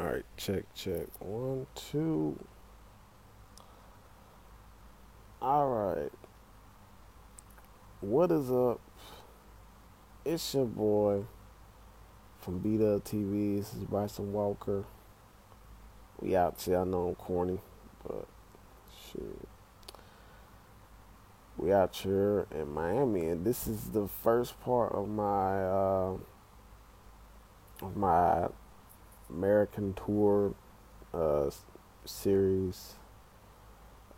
All right, check, check. One, two. All right. What is up? It's your boy from BW TV. This is Bryson Walker. We out here. I know I'm corny, but shit. We out here in Miami, and this is the first part of my American tour uh, series.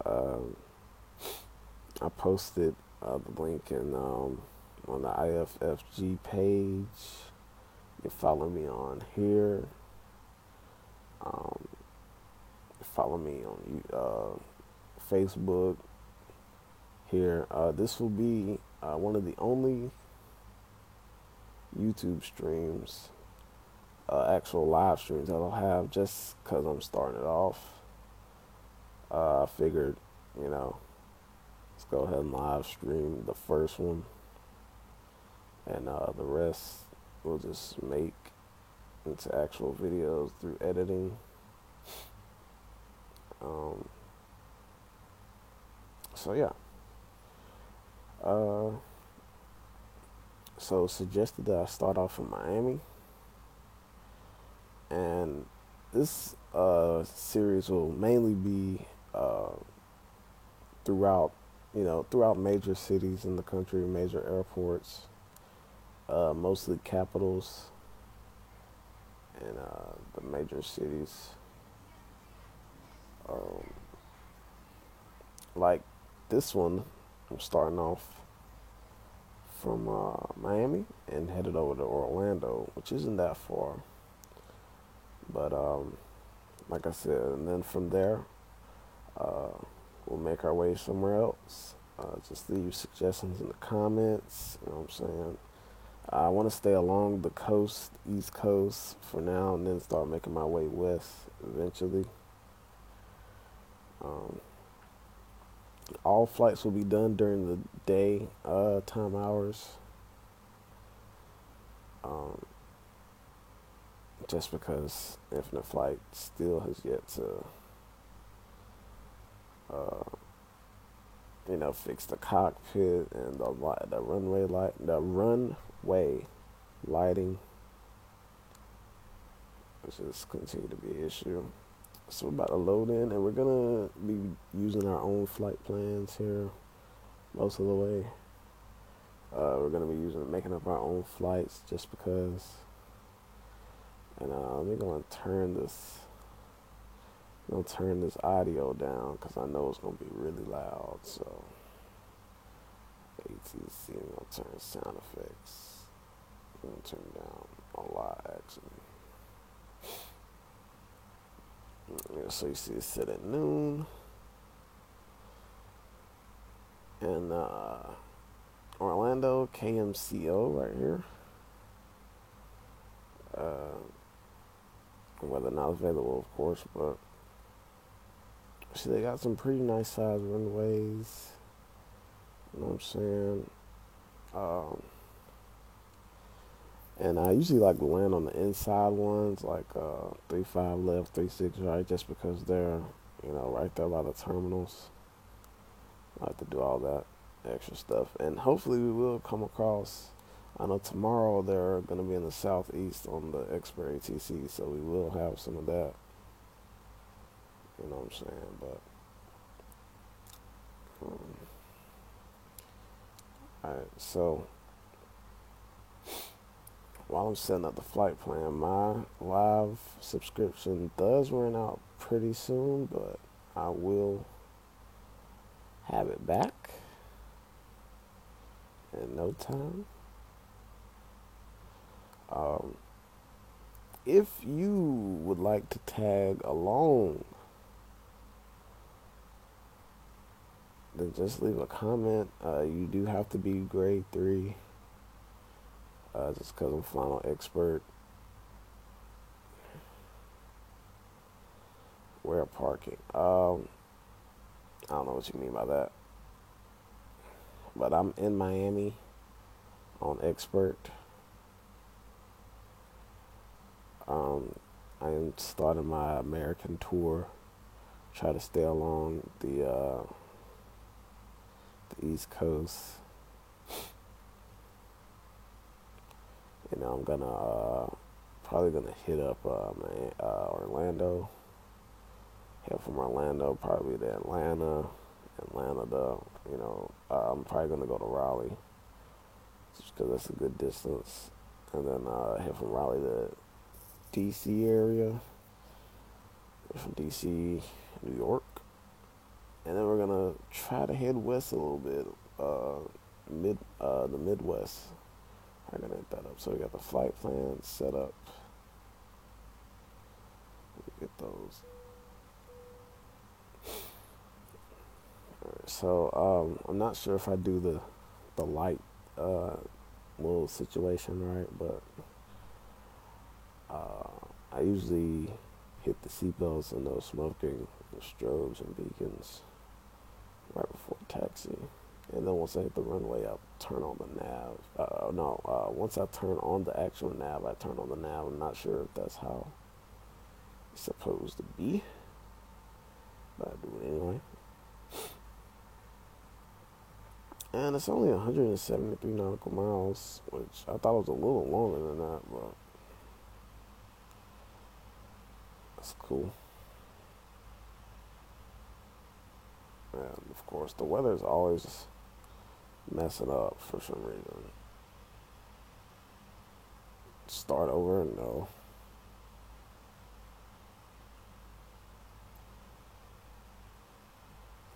Um, I posted the link on the IFFG page. You can follow me on here. Um, Follow me on Facebook here. This will be one of the only YouTube streams, actual live streams that I'll have just because I'm starting it off. I figured, you know, let's go ahead and live stream the first one, and the rest we'll just make into actual videos through editing. Um, so yeah. Uh, so suggested that I start off in Miami, and this series will mainly be throughout, throughout major cities in the country, major airports, mostly capitals, and the major cities. Um, like this one, I'm starting off from Miami and headed over to Orlando, which isn't that far. But like I said, and then from there, uh, we'll make our way somewhere else. Just leave suggestions in the comments. You know what I'm saying? I want to stay along the coast, East Coast, for now, and then start making my way west eventually. Um, all flights will be done during the day time hours. Um, just because Infinite Flight still has yet to, uh, fix the cockpit and the runway lighting, which is continue to be an issue. So we're about to load in, and we're gonna be using our own flight plans here most of the way. We're gonna be making up our own flights just because. And I'm gonna turn this audio down because I know it's gonna be really loud. So ATC, I'm gonna turn sound effects. I'm gonna turn down a lot actually. Yeah, so you see it set at noon, and Orlando KMCO right here. Uh, Whether or not available, of course, but see, they got some pretty nice size runways. You know what I'm saying? Um, and I usually like to land on the inside ones, like 3-5 left, 3-6 right, just because they're, right there by the terminals. I like to do all that extra stuff, and hopefully we will come across. I know tomorrow they're going to be in the southeast on the Expert ATC, so we will have some of that. You know what I'm saying? But all right, so while I'm setting up the flight plan, my live subscription does run out pretty soon, but I will have it back in no time. Um, if you would like to tag along, then just leave a comment. You do have to be grade 3, just because I'm flying on Expert. Where parking? I don't know what you mean by that. But I'm in Miami on Expert. I I am starting my American tour. Try to stay along the East Coast. You know, I'm gonna probably gonna hit up Orlando. Head from Orlando probably to Atlanta to I'm probably gonna go to Raleigh just because that's a good distance, and then head from Raleigh to DC area, from DC, New York, and then we're gonna try to head west a little bit, the Midwest. I'm gonna hit that up. So we got the flight plans set up. Get those. Right, so I'm not sure if I do the light little situation right, but I usually hit the seatbelts and those smoking strobes and beacons right before taxi. And then once I hit the runway, I turn on the nav. Once I turn on the actual nav, I turn on the nav. I'm not sure if that's how it's supposed to be, but I do it anyway. And it's only 173 nautical miles, which I thought was a little longer than that, but that's cool. And of course, the weather is always messing up for some reason. Start over? No.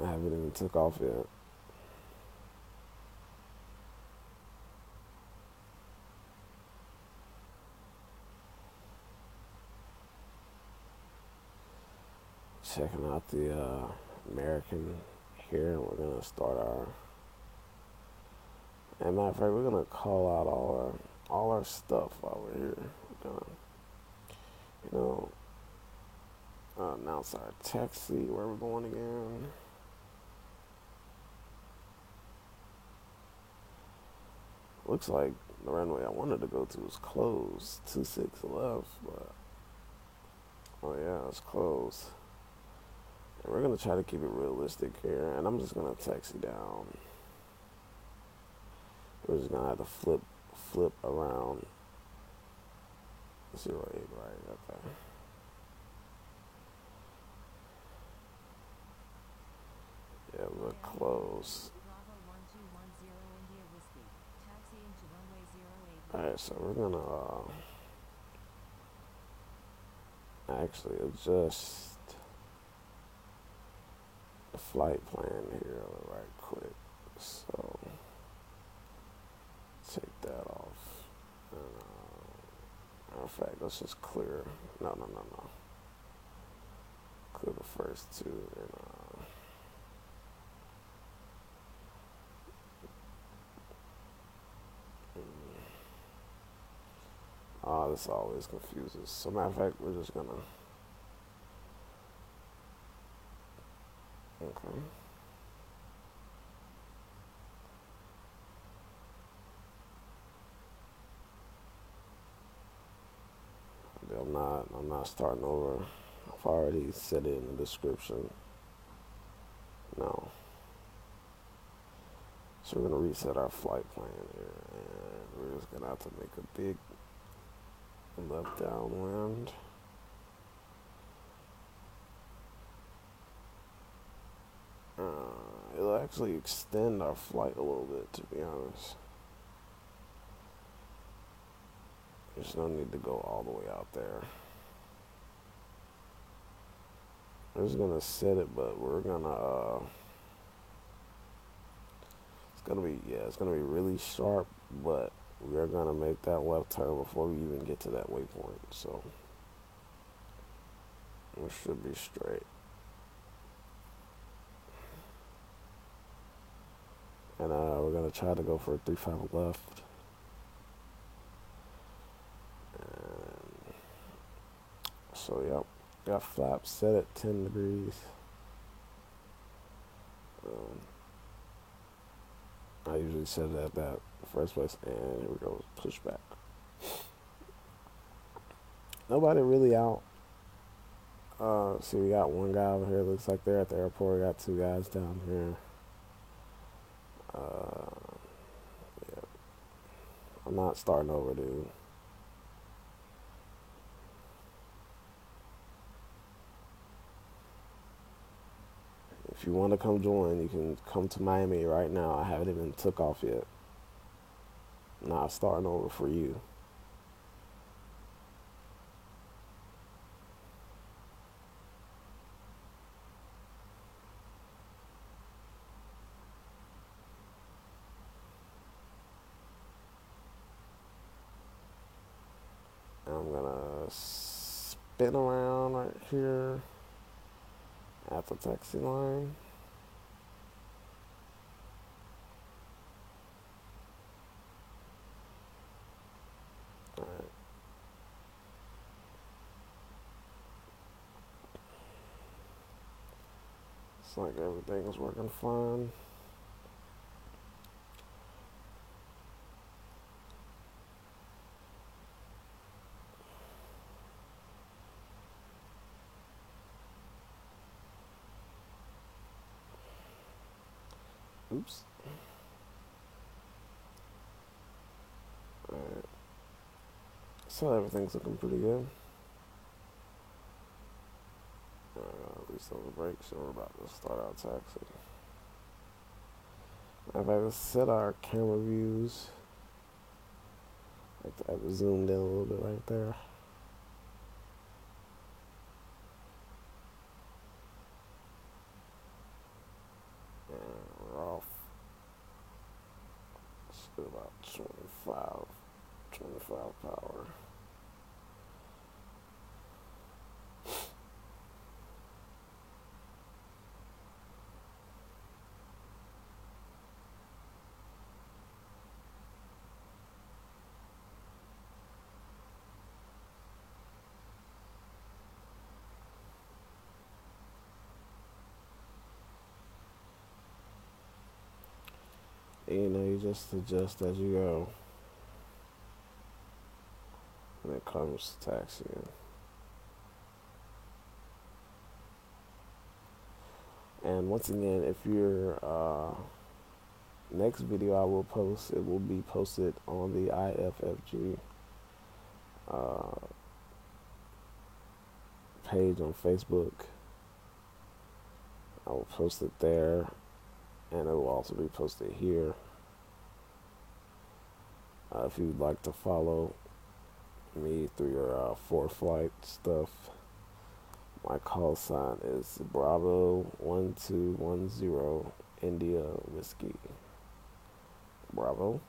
I haven't even took off yet. Checking out the American here. We're gonna start our. And matter of fact, we're gonna call out all our stuff while we're here. We're gonna, announce our taxi, where we're going again. Looks like the runway I wanted to go to is closed. 26 left, but oh yeah, it's closed. And we're gonna try to keep it realistic here, and I'm just gonna taxi down. We're just gonna have to flip around 08, right? Okay. Yeah, we're close. Alright, so we're gonna actually adjust the flight plan here right quick. So take that off. Matter of fact, let's just clear. No. Clear the first two. And this always confuses. So matter of fact, we're just gonna. Okay. I'm not starting over. I've already said it in the description. No. So we're gonna reset our flight plan here, and we're just gonna have to make a big left downwind. It'll actually extend our flight a little bit, to be honest. There's no need to go all the way out there. We're just gonna set it, but we're gonna it's gonna be really sharp, but we're gonna make that left turn before we even get to that waypoint, so we should be straight. And we're gonna try to go for a 3-5 left. And so yep, got flaps set at 10 degrees. I usually set it at that first place, and here we go, push back. Nobody really out. See, we got one guy over here. Looks like they're at the airport. We got two guys down here. Yeah, I'm not starting over, dude. If you want to come join, you can come to Miami right now. I haven't even took off yet. Not starting over for you. I'm gonna spin around right here at the taxi line. Alright. It's like everything's working fine. Oops. Alright. So everything's looking pretty good. Restart the brakes, so we're about to start our taxi. If I just set our camera views, I've zoomed in a little bit right there. And we're off. Let's do about 25 power. And, you just adjust as you go when it comes to taxiing. And once again, if your next video I will post, it will be posted on the IFFG page on Facebook. I will post it there, and it will also be posted here. If you'd like to follow me through your ForeFlight stuff, my call sign is Bravo 1210 India Whiskey. Bravo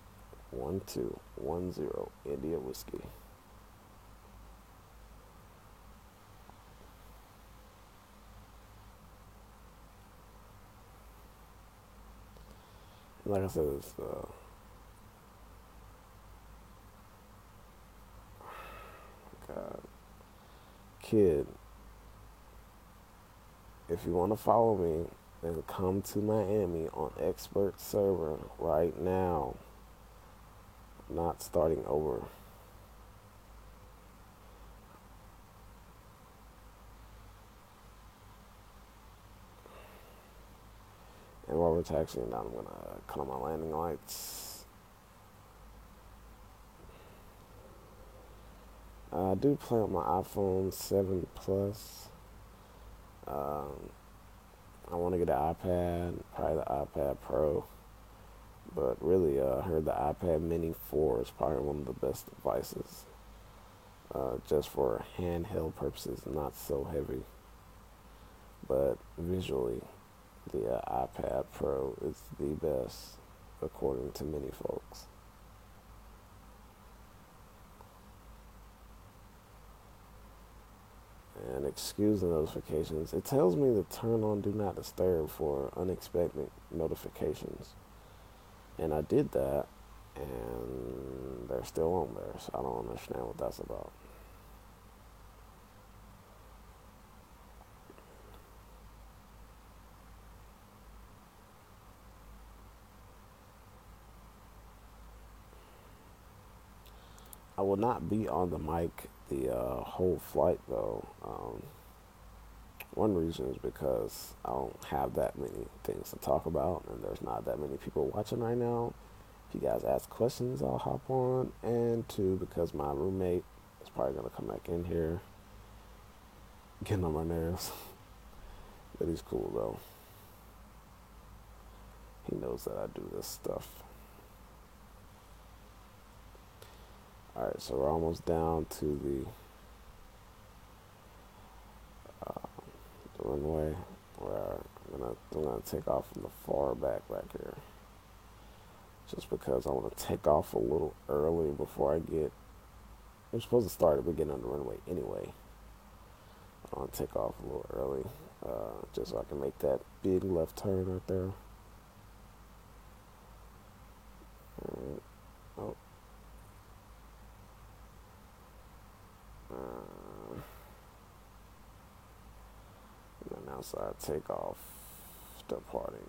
1210 India Whiskey. Like I said, it's God, kid. If you want to follow me, then come to Miami on Expert Server right now. Not starting over. And while we're taxiing down, I'm gonna cut on my landing lights. I do play on my iPhone 7 Plus. I want to get an iPad, probably the iPad Pro. But really, I heard the iPad Mini 4 is probably one of the best devices. Just for handheld purposes, not so heavy. But visually, the iPad Pro is the best, according to many folks. And excuse the notifications. It tells me to turn on Do Not Disturb for unexpected notifications. And I did that, and they're still on there, so I don't understand what that's about. I will not be on the mic the whole flight, though. One reason is because I don't have that many things to talk about, and there's not that many people watching right now. If you guys ask questions, I'll hop on. And two, because my roommate is probably gonna come back in here, getting on my nerves. But he's cool though. He knows that I do this stuff. All right, so we're almost down to the runway where I'm gonna take off from the far back here, just because I want to take off a little early before I get. I'm supposed to start at the beginning of the runway anyway. I want to take off a little early, just so I can make that big left turn right there. Alright. Oh. And then outside takeoff, departing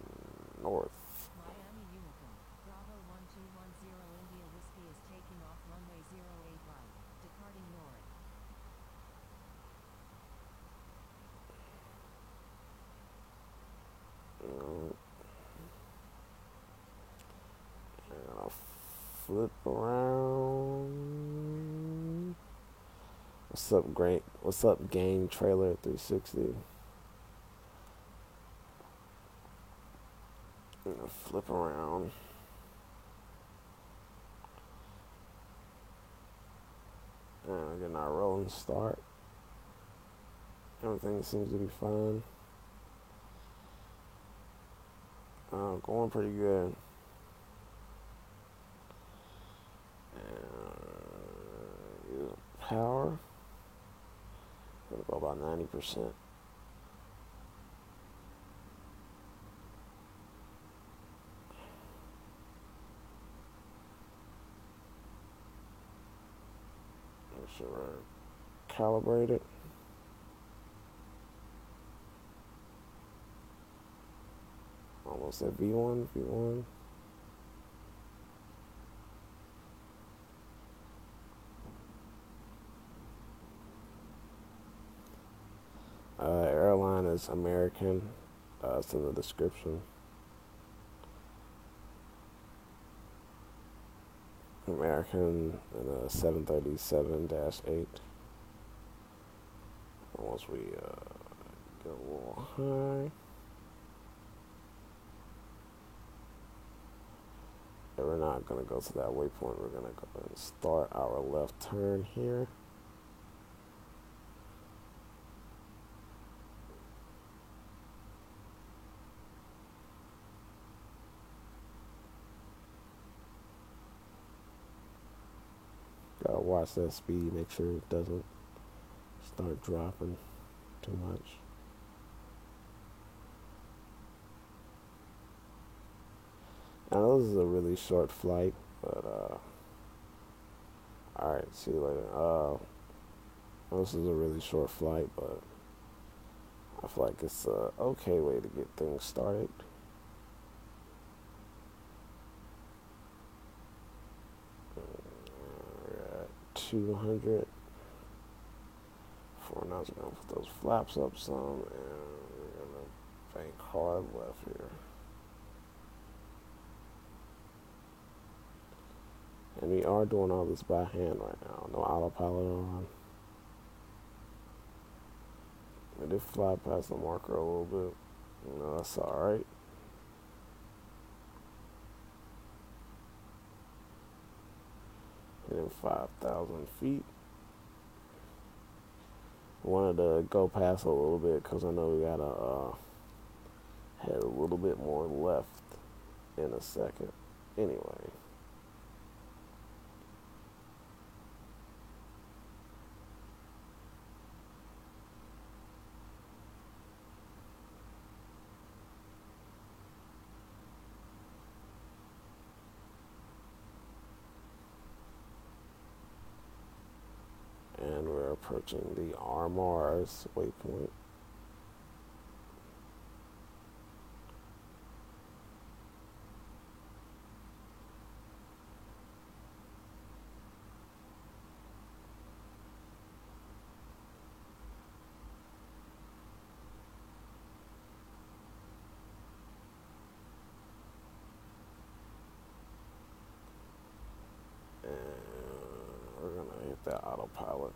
north. Miami Unicorn, Bravo 1210 India Whiskey is taking off runway 08 right, departing north. And I'll flip around. What's up, Grant? What's up, Game Trailer 360? I'm gonna flip around. And getting our rolling start. Everything seems to be fine. Going pretty good. Use power. Gonna go about 90%. Make sure we're calibrated. Almost at V1, V1. Airline is American. It's in the description. American and a 737-8. Once we get a little high. And we're not going to go to that waypoint. We're going to go and start our left turn here. Gotta watch that speed, make sure it doesn't start dropping too much. I know this is a really short flight, but alright, see you later. This is a really short flight, but I feel like it's a okay way to get things started. We're at 200. For now, we're gonna put those flaps up some, and we're gonna bank hard left here. And we are doing all this by hand right now. No autopilot on. I did fly past the marker a little bit. That's alright. Hitting 5,000 feet. Wanted to go past a little bit because I know we gotta head a little bit more left in a second. Anyway. And we're approaching the RMR's waypoint. hit that autopilot.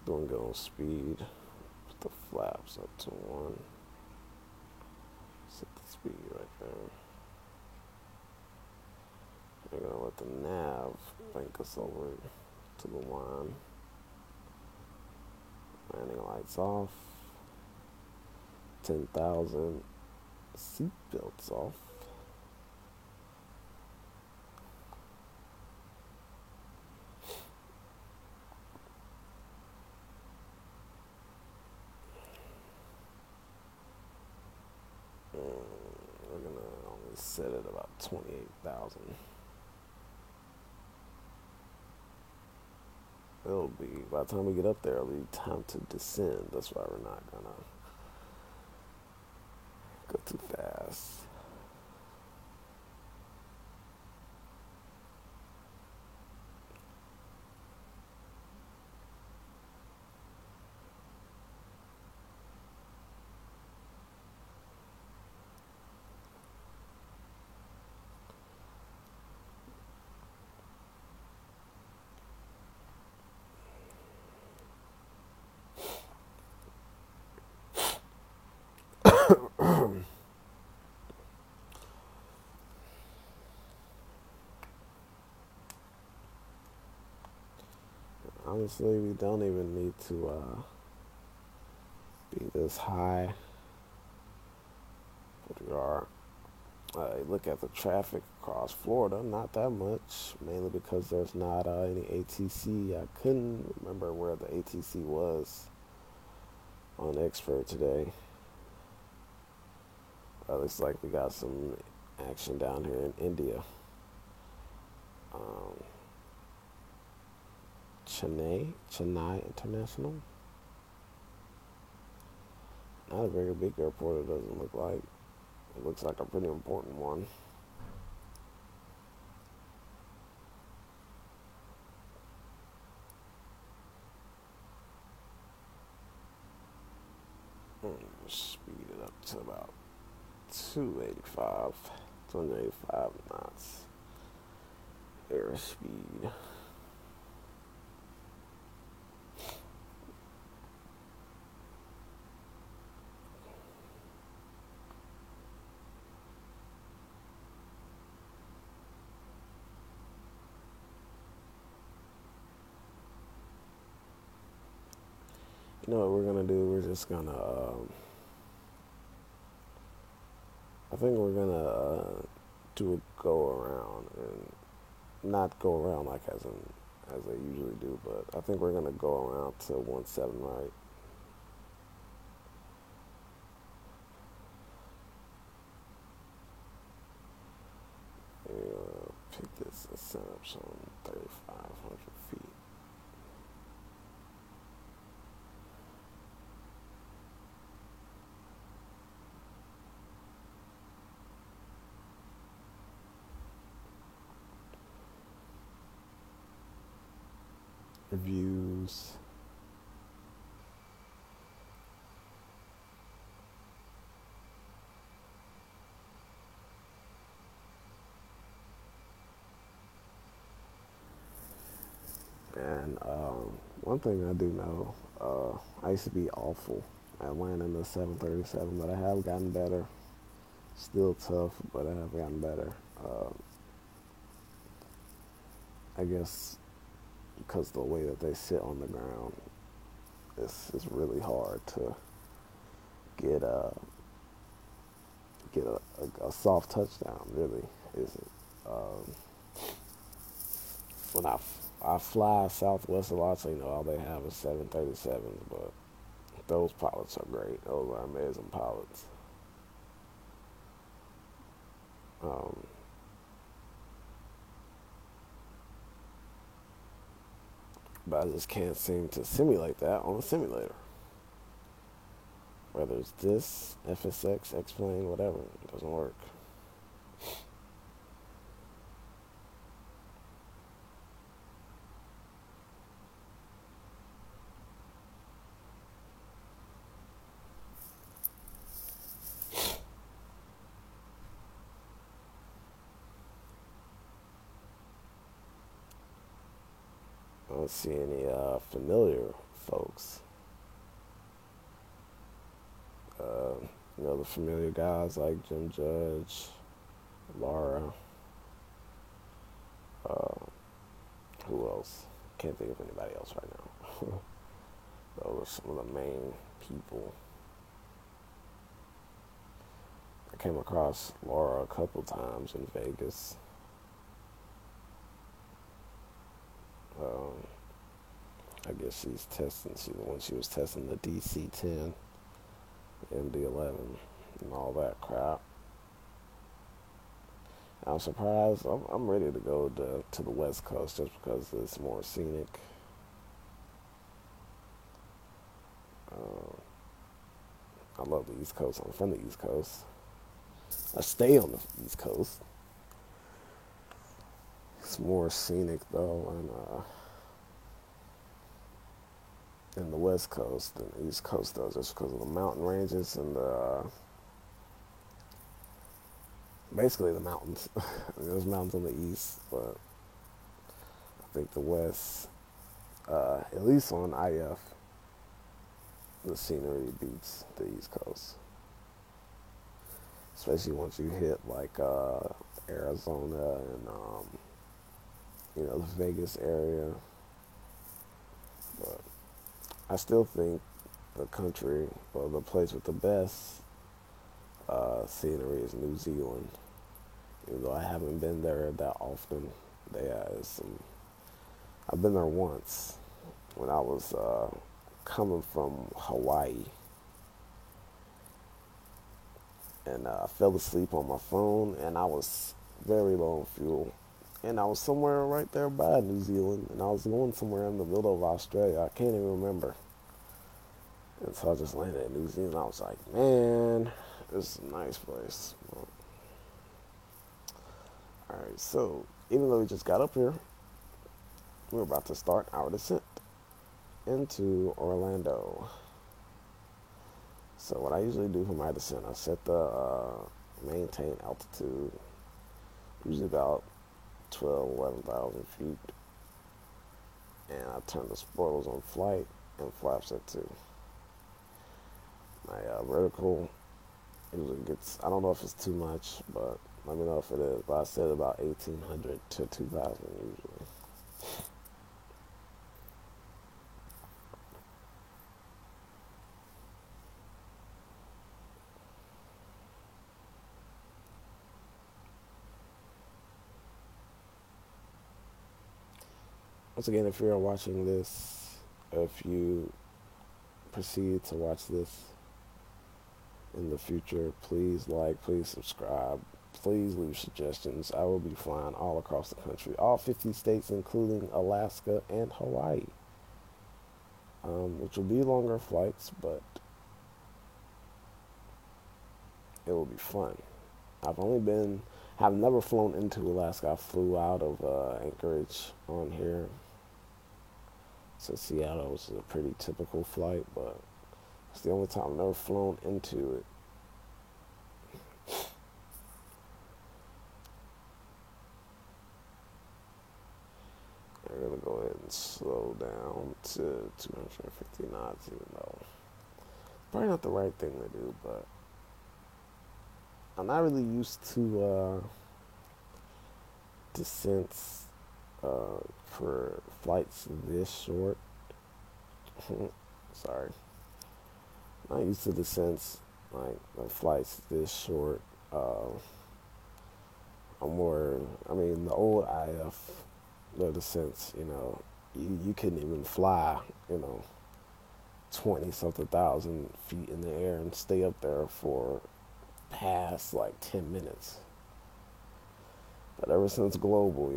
Doing good on speed. Put the flaps up to 1. Set the speed right there. We're gonna let the nav bank us over to the line. Landing lights off. 10,000 seatbelts off. We're gonna only set it about 28,000. It'll be, by the time we get up there, it'll be time to descend. That's why we're not gonna go too fast. Honestly, we don't even need to be this high. But we are. Look at the traffic across Florida, not that much, mainly because there's not any ATC. I couldn't remember where the ATC was on Expert today. Looks like we got some action down here in India. Chennai International. Not a very big airport, it doesn't look like. It looks like a pretty important one. Speed it up to about 285 knots airspeed. You know what we're gonna do? We're just gonna. I think we're gonna do a go around and not go around like as they usually do, but I think we're gonna go around to 17 right. Pick this ascent up some 3,500 feet. Reviews. And one thing I do know, I used to be awful at landing the 737, but I have gotten better. Still tough, but I have gotten better. I guess because the way that they sit on the ground, it's really hard to get a soft touchdown. Really, isn't. When I fly Southwest a lot, so all they have is 737s, but those pilots are great. Those are amazing pilots. But I just can't seem to simulate that on a simulator. Whether it's this, FSX, X-Plane, whatever, it doesn't work. don't see any familiar folks. Uh, the familiar guys like Jim Judge, Laura. Uh, who else? Can't think of anybody else right now. Those are some of the main people. I came across Laura a couple times in Vegas. Um, I guess she's testing. She was testing the DC-10, MD-11, and all that crap. I'm surprised. I'm ready to go to the West Coast just because it's more scenic. Uh, I love the East Coast. I'm from the East Coast. I stay on the East Coast. It's more scenic though, in the West Coast than the East Coast does, just because of the mountain ranges and basically the mountains. There's mountains on the east, but I think the West, at least on IF, the scenery beats the East Coast. Especially once you hit like Arizona and the Vegas area. But I still think the country, or the place with the best scenery is New Zealand. Even though I haven't been there that often, I've been there once when I was coming from Hawaii, and I fell asleep on my phone, and I was very low on fuel, and I was somewhere right there by New Zealand, and I was going somewhere in the middle of Australia. I can't even remember. And so I just landed in New Zealand. I was like, man, this is a nice place. Alright, so even though we just got up here, we're about to start our descent into Orlando. So what I usually do for my descent, I set the maintain altitude, usually about 11,000 feet. And I turn the spoilers on flight and flaps at 2. My vertical usually gets, I don't know if it's too much, but let me know if it is. But I said about 1,800 to 2,000 usually. Once again, if you're watching this, if you proceed to watch this in the future, please like, please subscribe, please leave suggestions. I will be flying all across the country, all 50 states, including Alaska and Hawaii, which will be longer flights, but it will be fun. Have never flown into Alaska. I flew out of Anchorage on here to Seattle, which is a pretty typical flight, but it's the only time I've never flown into it. We're going to go ahead and slow down to 250 knots, even though it's probably not the right thing to do, but I'm not really used to descents for flights this short. Sorry. I'm not used to descents like flights this short. The old IF, the descents, you couldn't even fly, 20 something thousand feet in the air and stay up there for past like 10 minutes. But ever since Global,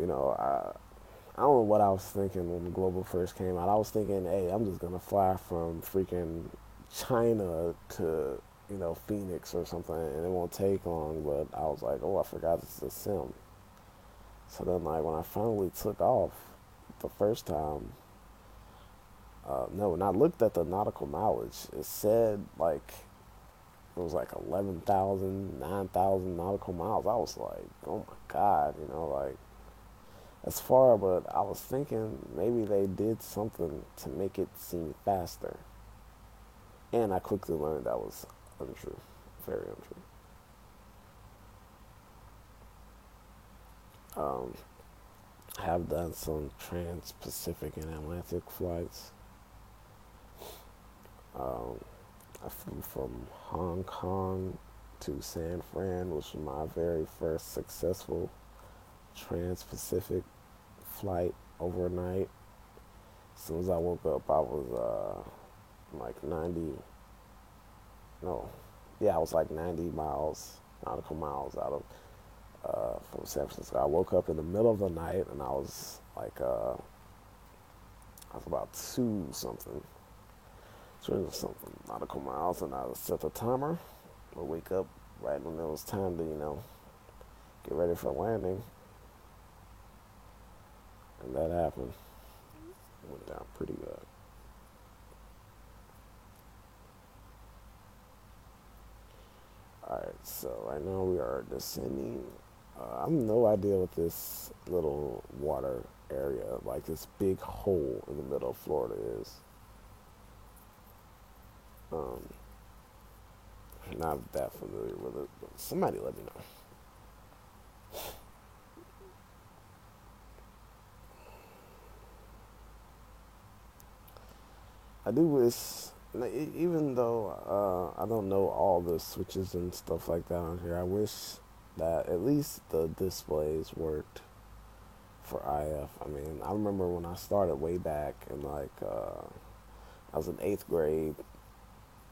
I don't know what I was thinking when Global first came out. I was thinking, hey, I'm just gonna fly from freaking China to, Phoenix or something, and it won't take long. But I was like, oh, I forgot it's a sim. So then, like, when I finally took off the first time, when I looked at the nautical mileage, it said like it was like 11,000, 9,000 nautical miles. I was like, oh my god, That's far, but I was thinking maybe they did something to make it seem faster. And I quickly learned that was untrue, very untrue. Um, I have done some trans-Pacific and Atlantic flights. Um, I flew from Hong Kong to San Fran, which was my very first successful trans-Pacific flight overnight. As soon as I woke up, I was like 90, no, yeah, I was like 90 miles, nautical miles out of from San Francisco. I woke up in the middle of the night and I was about two something nautical miles, and I set the timer. I wake up right when it was time to, get ready for landing, and that happened. It went down pretty good. Alright, so right now we are descending. I have no idea what this little water area, like this big hole in the middle of Florida is. Um, Not that familiar with it, but somebody let me know. I do wish, even though I don't know all the switches and stuff like that on here, I wish that at least the displays worked for IF. I mean, I remember when I started way back in I was in eighth grade.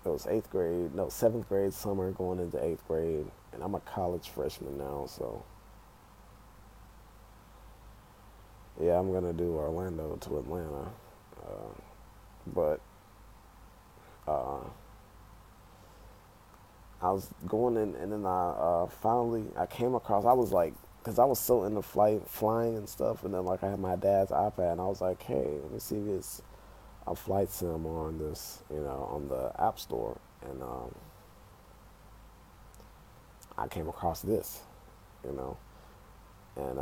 It was eighth grade, no, seventh grade summer going into eighth grade, and I'm a college freshman now, so yeah, I'm gonna do Orlando to Atlanta. But uh, I was going in, and then I finally I came across. I was like, because I was so into flying and stuff, and then like I had my dad's iPad, and I was like, hey, let me see if it's a flight sim on this, on the App Store, and I came across this, you know, and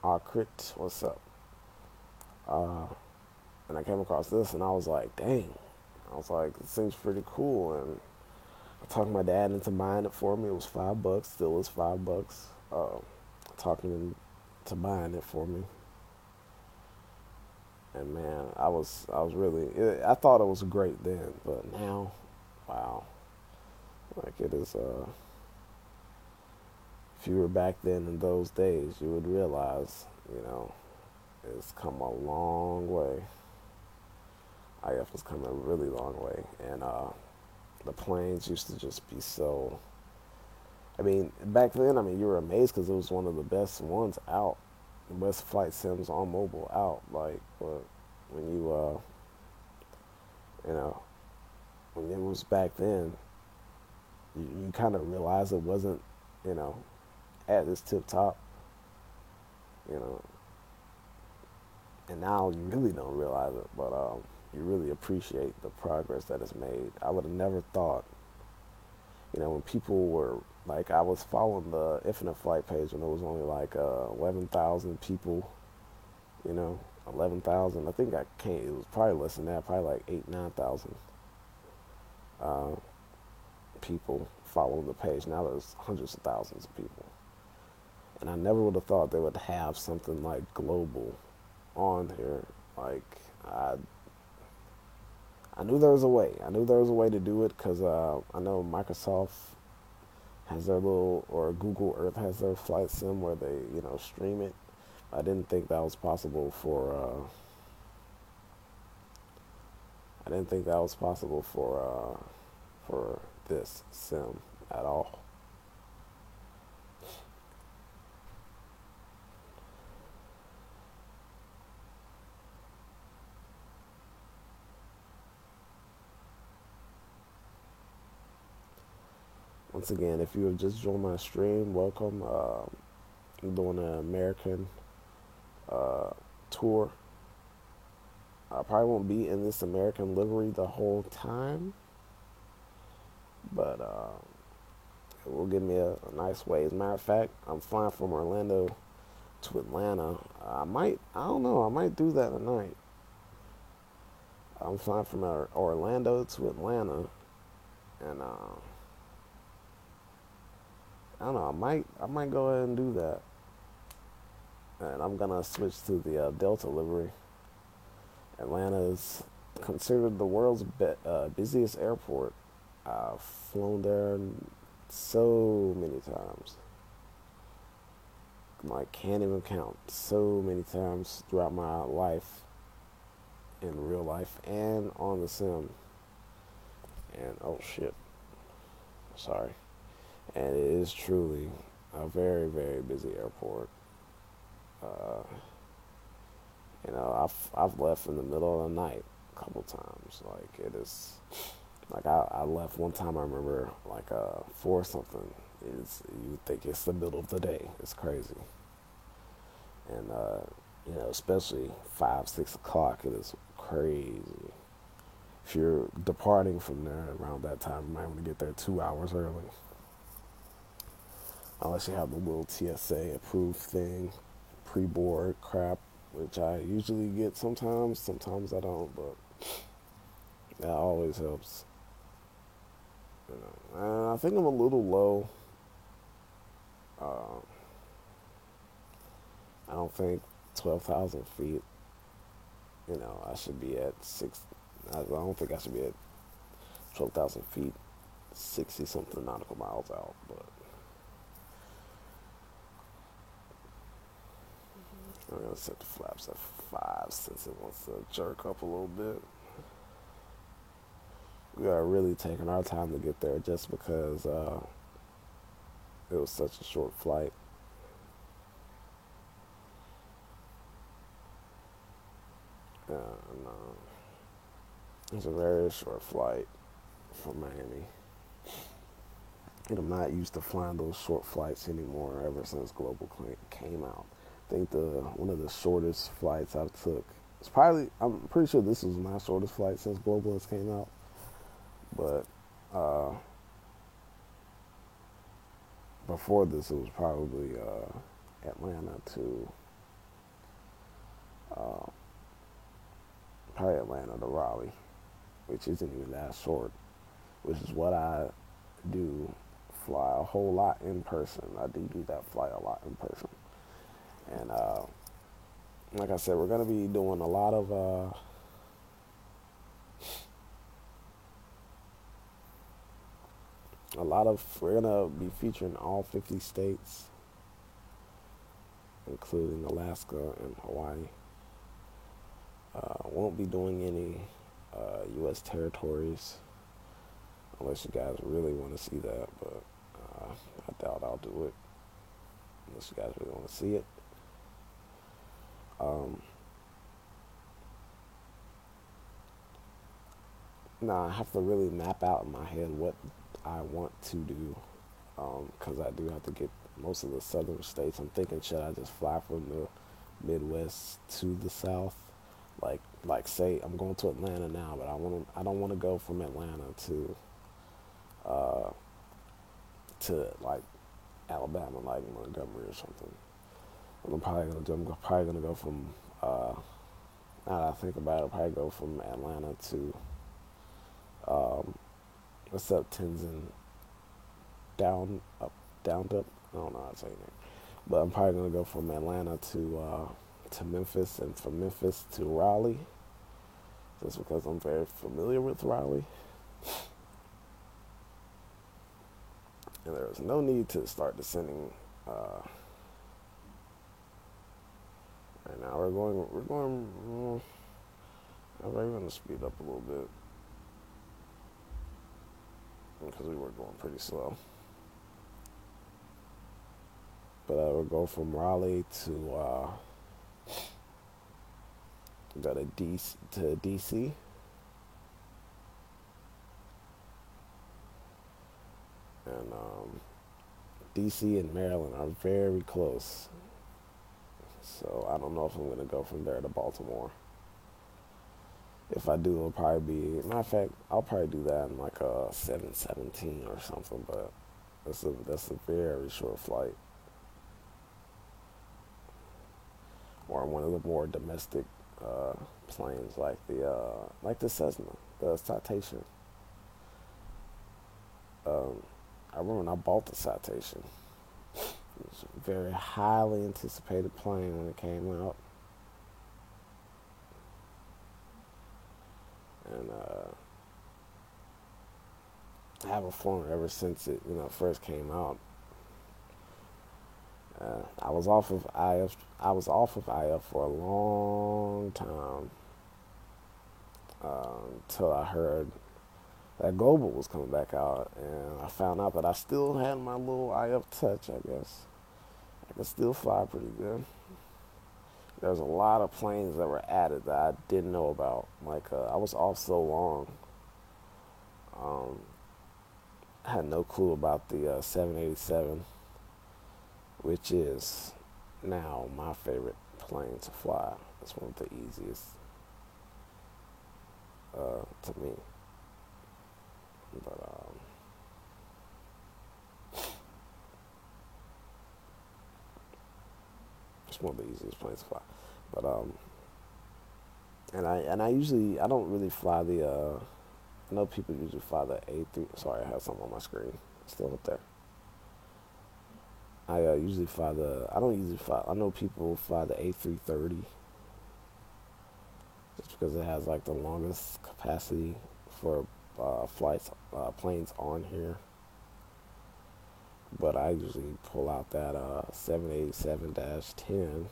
our crit, what's up? Uh, and I came across this, and I was like, dang, I was like, it seems pretty cool, and I talked my dad into buying it for me. It was $5, still is $5. Talking him to buying it for me, and man, I was really, I thought it was great then, but now, wow, like it is. If you were back then in those days, you would realize, it's come a long way. IF has come a really long way, and the planes used to just be so. I mean, back then, I mean, you were amazed because it was one of the best ones out, the best flight sims on mobile out. Like, but when you know, when it was back then, you kind of realize it wasn't, you know, at its tip top, you know, and now you really don't realize it, but you really appreciate the progress that it's made. I would have never thought, when people were like, I was following the Infinite Flight page when it was only like 11,000 people, 11,000. I think I can't, it was probably less than that, probably like 8, 9,000 uh, people following the page. Now there's hundreds of thousands of people. And I never would have thought they would have something like global on here. Like, I knew there was a way. I knew there was a way to do it because I know Microsoft has their or Google Earth has their flight sim where they, stream it. I didn't think that was possible I didn't think that was possible for this sim at all. Once again, if you have just joined my stream, welcome. I'm doing an American uh, tour. I probably won't be in this American livery the whole time, but it will give me a nice way. As a matter of fact, I'm flying from Orlando to Atlanta. I don't know, I might do that tonight. I'm flying from Orlando to Atlanta, and I don't know, I might go ahead and do that. And I'm gonna switch to the Delta livery. Atlanta is considered the world's busiest airport. I've flown there so many times. I can't even count. So many times throughout my life, in real life and on the sim. And oh shit, sorry. And it is truly a very, very busy airport. Uh, I've left in the middle of the night a couple times. Like it is, like I left one time. I remember like 4 something. Is you think it's the middle of the day? It's crazy. And especially 5, 6 o'clock. It is crazy. If you're departing from there around that time, you might want to get there 2 hours early. Unless you have the little TSA approved thing, pre-board crap, which I usually get sometimes. Sometimes I don't, but that always helps. And I think I'm a little low. Uh, I don't think 12,000 feet. I should be at 6. I don't think I should be at 12,000 feet, 60 something nautical miles out. But I'm gonna set the flaps at 5 since it wants to jerk up a little bit. We are really taking our time to get there just because it was such a short flight. And, it's a very short flight from Miami. And I'm not used to flying those short flights anymore ever since Global came out. I think one of the shortest flights I took, I'm pretty sure this was my shortest flight since Global has came out. But before this, it was probably Atlanta to Raleigh, which isn't even that short, which is what I do fly a whole lot in person. I do that fly a lot in person. And like I said, we're going to be doing a lot of we're going to be featuring all 50 states, including Alaska and Hawaii. Won't be doing any U.S. territories unless you guys really want to see that, but I doubt I'll do it unless you guys really want to see it. Now I have to really map out in my head what I want to do, because I do have to get most of the southern states. I'm thinking, should I just fly from the Midwest to the South? Like say I'm going to Atlanta now, but I don't want to go from Atlanta to like Alabama, like Montgomery or something. I'm probably gonna go from now that I think about it, I'll probably go from Atlanta to what's up, Tenzin, down up, down up. I don't know how to say it, but I'm probably gonna go from Atlanta to Memphis, and from Memphis to Raleigh, just because I'm very familiar with Raleigh. And there's no need to start descending. Right now we're going. I'm going to speed up a little bit because we were going pretty slow. But we'll go from Raleigh to go to DC. And DC and Maryland are very close. So I don't know if I'm going to go from there to Baltimore. If I do, it'll probably be, matter of fact, I'll probably do that in like a 717 or something, but that's a very short flight. or one of the more domestic planes like the Cessna, the Citation. I remember when I bought the Citation. It was a very highly anticipated plane when it came out, and I haven't flown it ever since it first came out. I was off of IF. I was off of IF for a long time until I heard that Global was coming back out, and I found out that I still had my little IF touch. I guess I could still fly pretty good. There's a lot of planes that were added that I didn't know about. Like I was off so long, um, I had no clue about the 787, which is now my favorite plane to fly. It's one of the easiest to me. But it's one of the easiest planes to fly. But and I usually I don't really fly the. I know people usually fly the A3. Sorry, I have something on my screen. It's still up there. I usually fly the. I don't usually fly. I know people fly the A330 just because it has like the longest capacity for planes on here. But I usually pull out that 787-10,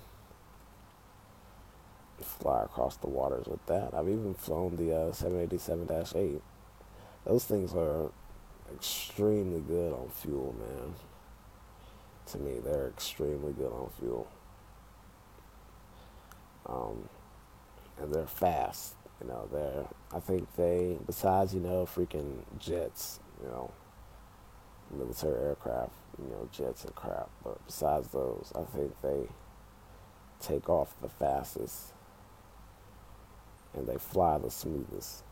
fly across the waters with that. I've even flown the 787-8. Those things are extremely good on fuel, man. To me, they're extremely good on fuel. Um, and they're fast. I think besides, freaking jets, military aircraft, jets and crap. But besides those, I think they take off the fastest and they fly the smoothest.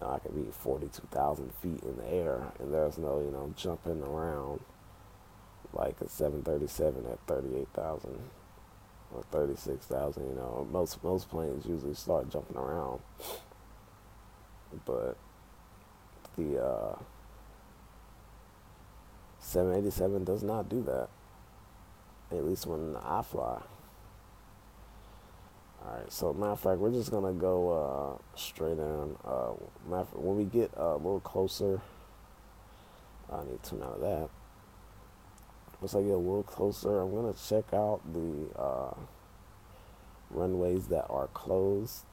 I could be 42,000 feet in the air and there's no, jumping around like a 737 at 38,000 or 36,000. Most planes usually start jumping around, but the 787 does not do that. At least when I fly. All right. So matter of fact, we're just gonna go straight in. When we get a little closer, I need to tune out of that. Once I get a little closer, I'm gonna check out the runways that are closed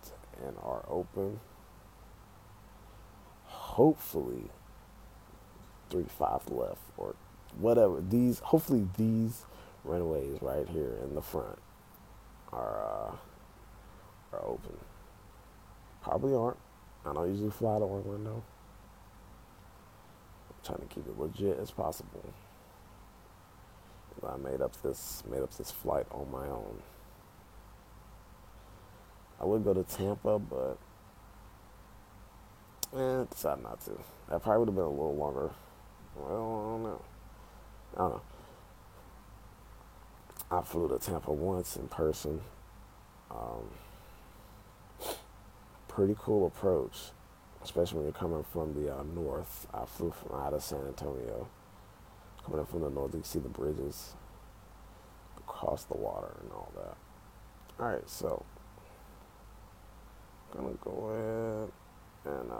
and are open. Hopefully, 3-5 left or whatever. Hopefully these runways right here in the front are open. Probably aren't. I don't usually fly to Orlando. I'm trying to keep it legit as possible. I made up this flight on my own. I would go to Tampa, but decided not to. That probably would have been a little longer. Well, I don't know. I flew to Tampa once in person. Pretty cool approach, especially when you're coming from the north. I flew out of San Antonio. Coming up from the north, you see the bridges across the water and all that. All right, so I'm gonna go ahead and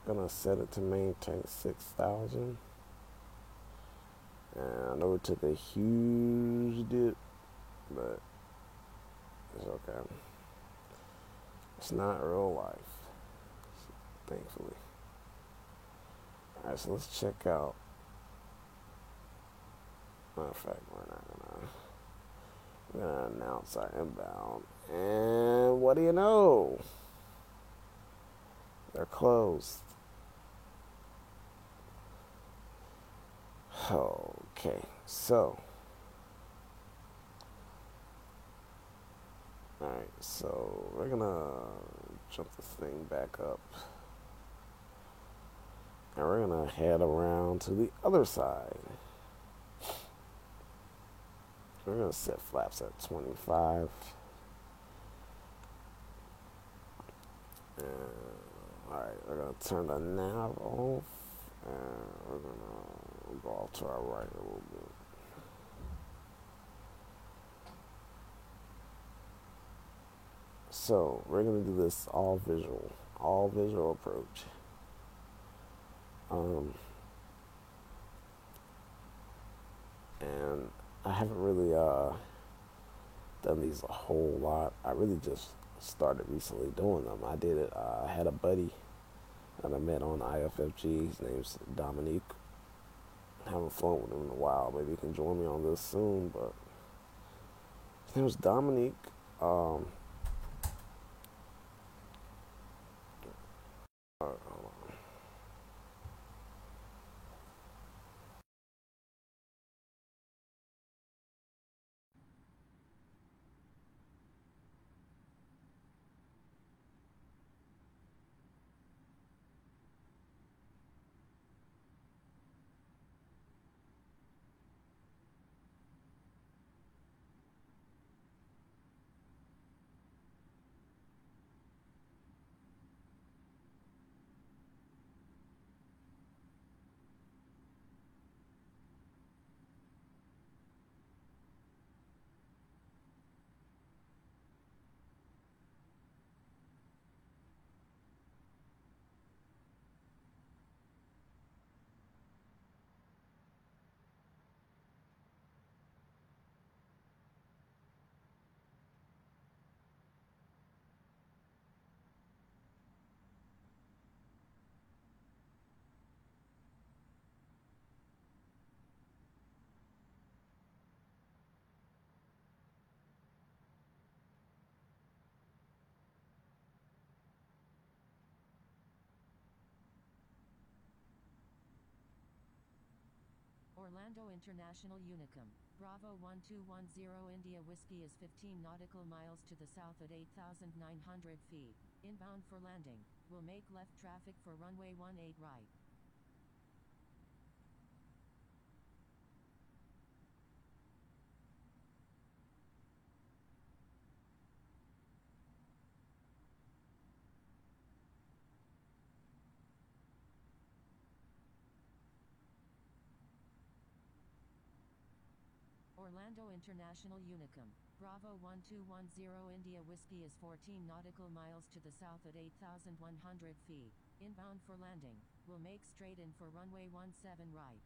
gonna set it to maintain 6,000. And I know it took a huge dip, but it's okay. It's not real life, thankfully. All right, so let's check out. Matter of fact, we're gonna announce our inbound, and what do you know? They're closed. Okay, so alright, so we're gonna jump this thing back up. And we're gonna head around to the other side. We're gonna set flaps at 25. And, all right, we're gonna turn the nav off, and we're gonna go off to our right a little bit. So we're gonna do this all visual approach. And I haven't really done these a whole lot. I really just started recently doing them. I did it. I had a buddy that I met on IFFG. His name's Dominique. I haven't flown with him in a while. Maybe he can join me on this soon. But his name was Dominique. Orlando International Unicum, Bravo 1210 India Whiskey is 15 nautical miles to the south at 8,900 feet, inbound for landing, will make left traffic for runway 18 right. Orlando International Unicum, Bravo 1210 India Whiskey is 14 nautical miles to the south at 8,100 feet, inbound for landing, will make straight in for runway 17 right.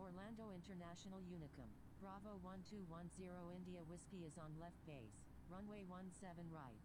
Orlando International Unicum, Bravo 1210 India Whiskey is on left base, runway 17 right.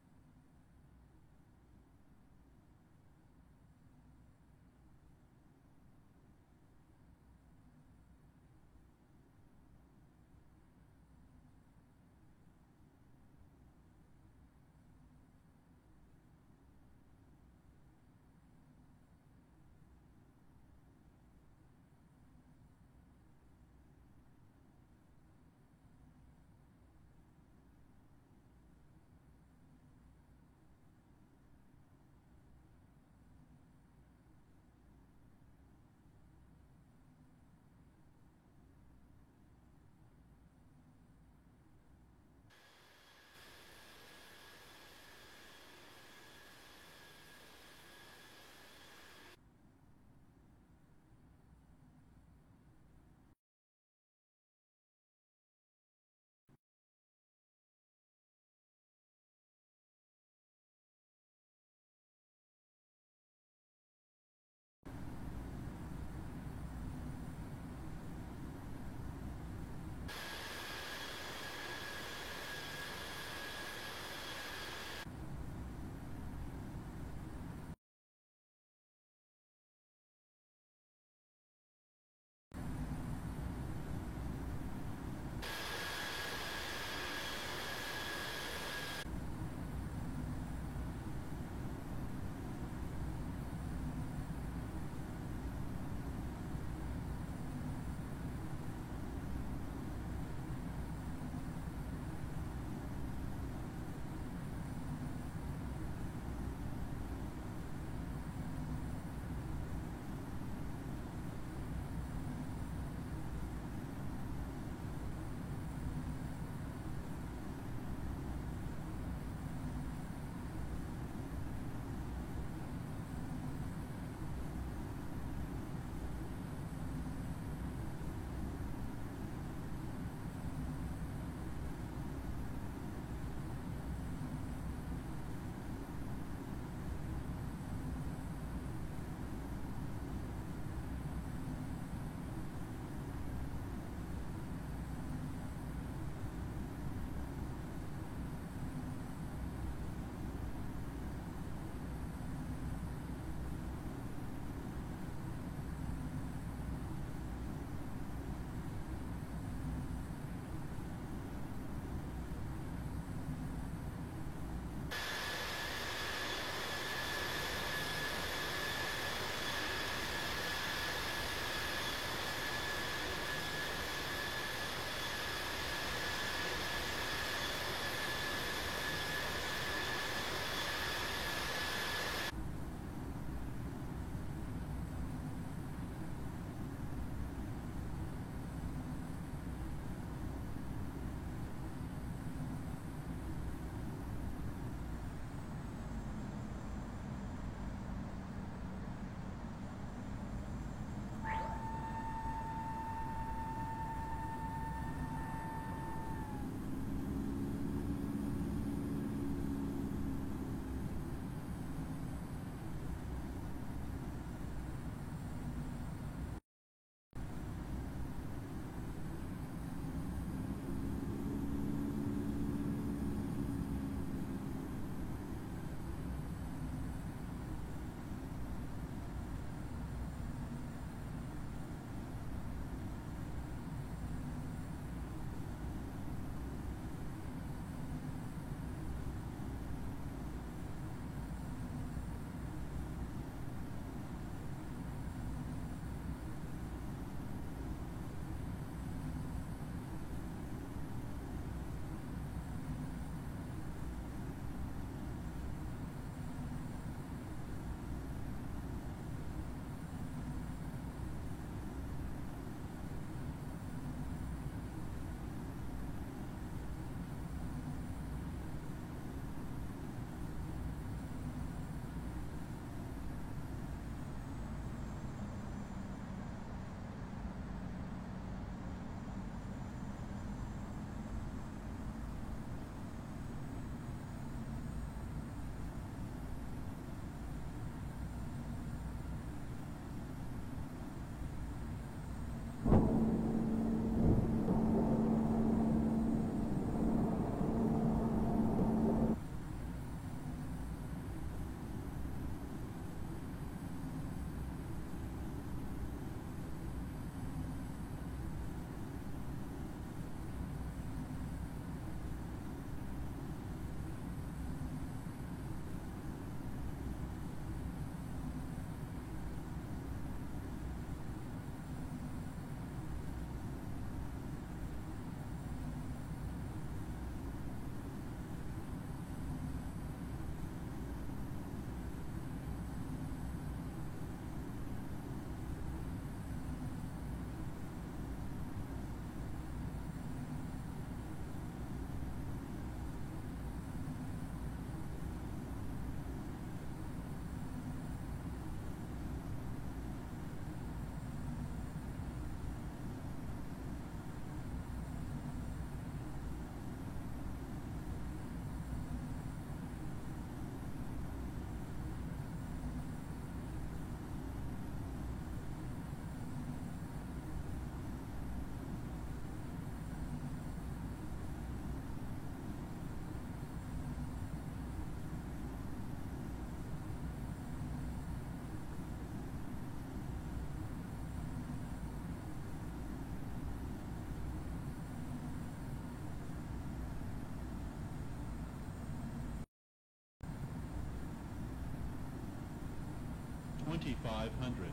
2,500.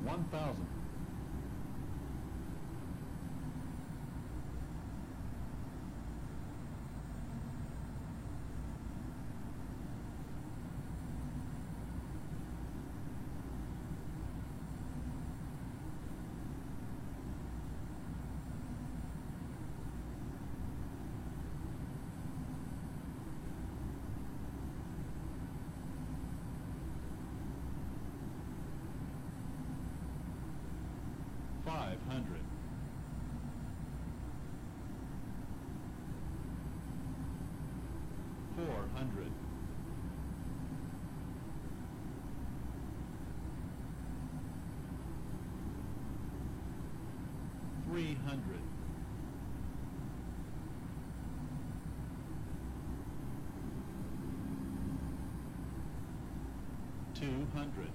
1,000. 500. 400. 300. 200.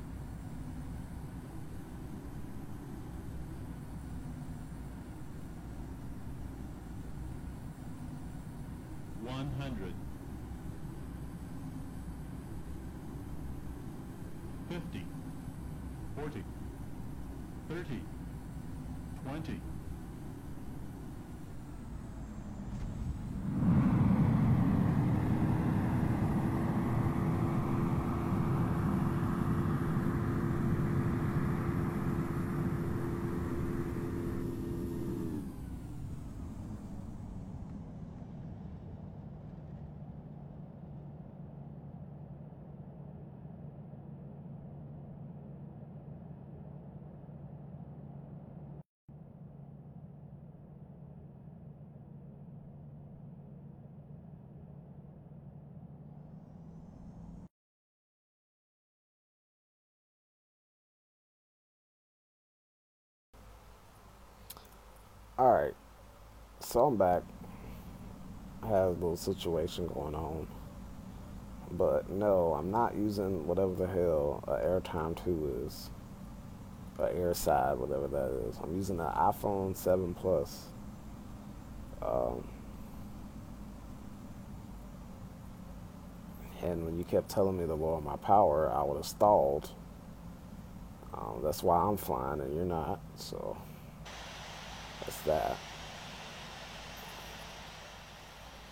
100. 50. 40. 30. 20. Alright, so I'm back. I had a little situation going on. But no, I'm not using whatever the hell a AirTime 2 is. A AirSide, whatever that is. I'm using an iPhone 7 Plus. Um, and when you kept telling me to lower my power, I would have stalled. That's why I'm flying and you're not. So that's that.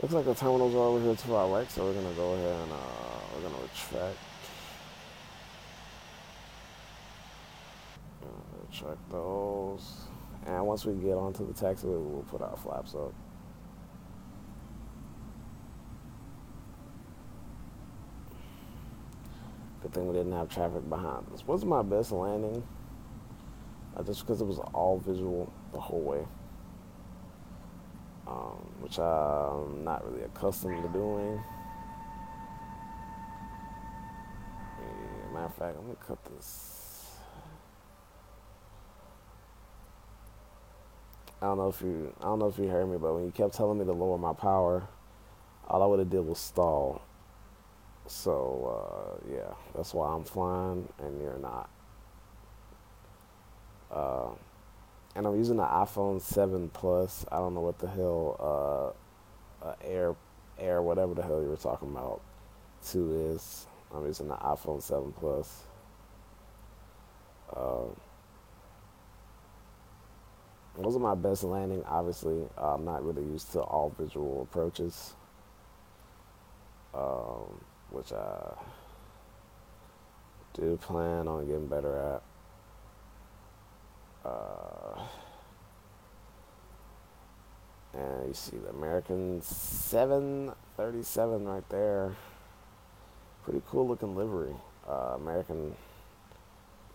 Looks like the terminals are over here to our right, so we're gonna go ahead and we're gonna retract those. And once we get onto the taxiway, we'll put our flaps up. Good thing we didn't have traffic behind us. Wasn't my best landing, just because it was all visual the whole way, which I'm not really accustomed to doing. Yeah, matter of fact, I'm gonna cut this. I don't know if you heard me, but when you kept telling me to lower my power, all I would have did was stall. So yeah, that's why I'm flying and you're not. Uh, and I'm using the iPhone 7 Plus. I don't know what the hell Air whatever the hell you were talking about 2 is. I'm using the iPhone 7 Plus. Those are my best landing. Obviously, I'm not really used to all visual approaches, which I do plan on getting better at. And you see the American 737 right there. Pretty cool looking livery. American,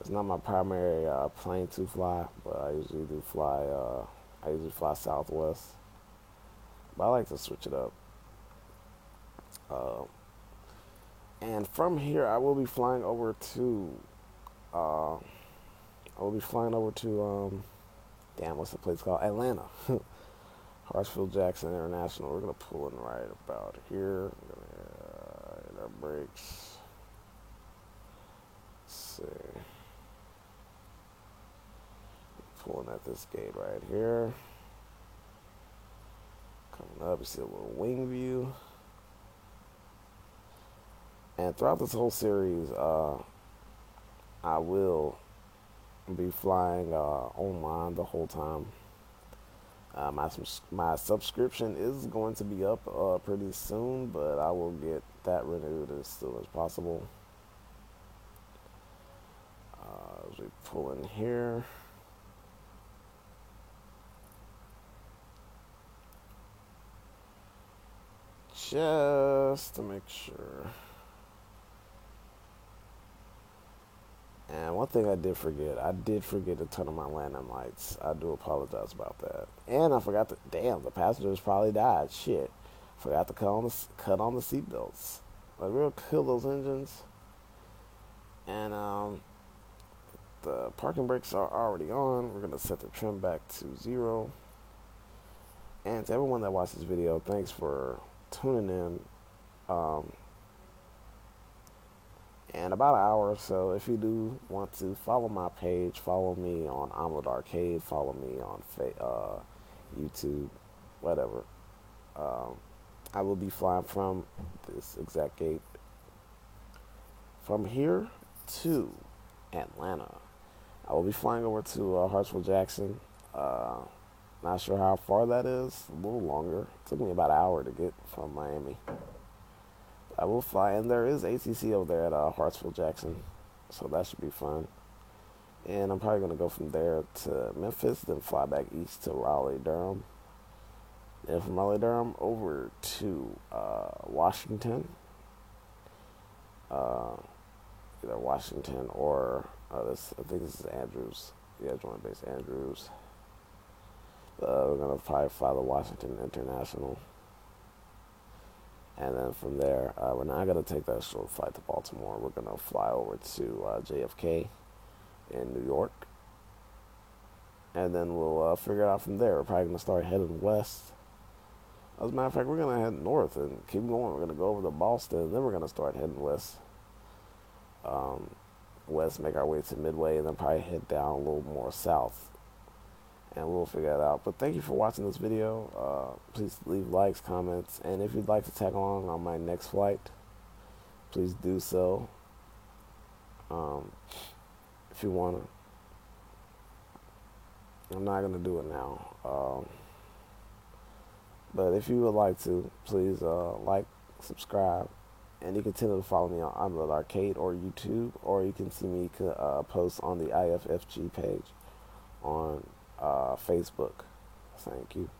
it's not my primary plane to fly, but I usually do fly, I usually fly Southwest. But I like to switch it up. And from here, I will be flying over to, damn, what's the place called? Atlanta. Hartsfield-Jackson International. We're going to pull in right about here. Hit our brakes. Let's see. Pulling at this gate right here. Coming up, you see a little wing view. And throughout this whole series, I will be flying online the whole time. My subscription is going to be up pretty soon, but I will get that renewed as soon as possible. As we pull in here. Just to make sure. And one thing I did forget to turn on my landing lights. I do apologize about that. And I forgot to, the passengers probably died. Shit. Forgot to cut on the seatbelts. Like, we'll kill those engines. And the parking brakes are already on. We're going to set the trim back to 0. And to everyone that watched this video, thanks for tuning in. In about an hour or so, if you do want to follow my page, follow me on Omelet Arcade, follow me on YouTube, whatever. I will be flying from this exact gate from here to Atlanta. I will be flying over to Hartsfield-Jackson. Not sure how far that is. A little longer. It took me about an hour to get from Miami. I will fly, and there is ATC over there at Hartsfield-Jackson, so that should be fun. And I'm probably going to go from there to Memphis, then fly back east to Raleigh-Durham. And from Raleigh-Durham over to Washington. Either Washington or, I think this is Andrews. Yeah, Joint Base Andrews. We're going to probably fly the Washington International. And then from there, we're not going to take that short flight to Baltimore. We're going to fly over to JFK in New York. And then we'll figure it out from there. We're probably going to start heading west. As a matter of fact, we're going to head north and keep going. We're going to go over to Boston, and then we're going to start heading west. West, make our way to Midway, and then probably head down a little more south. And we'll figure it out. But thank you for watching this video. Please leave likes, comments, and if you'd like to tag along on my next flight, please do so. If you want to. I'm not going to do it now. But if you would like to, please like, subscribe, and you can continue to follow me on Omelet Arcade or YouTube, or you can see me post on the IFFG page on Facebook. Thank you.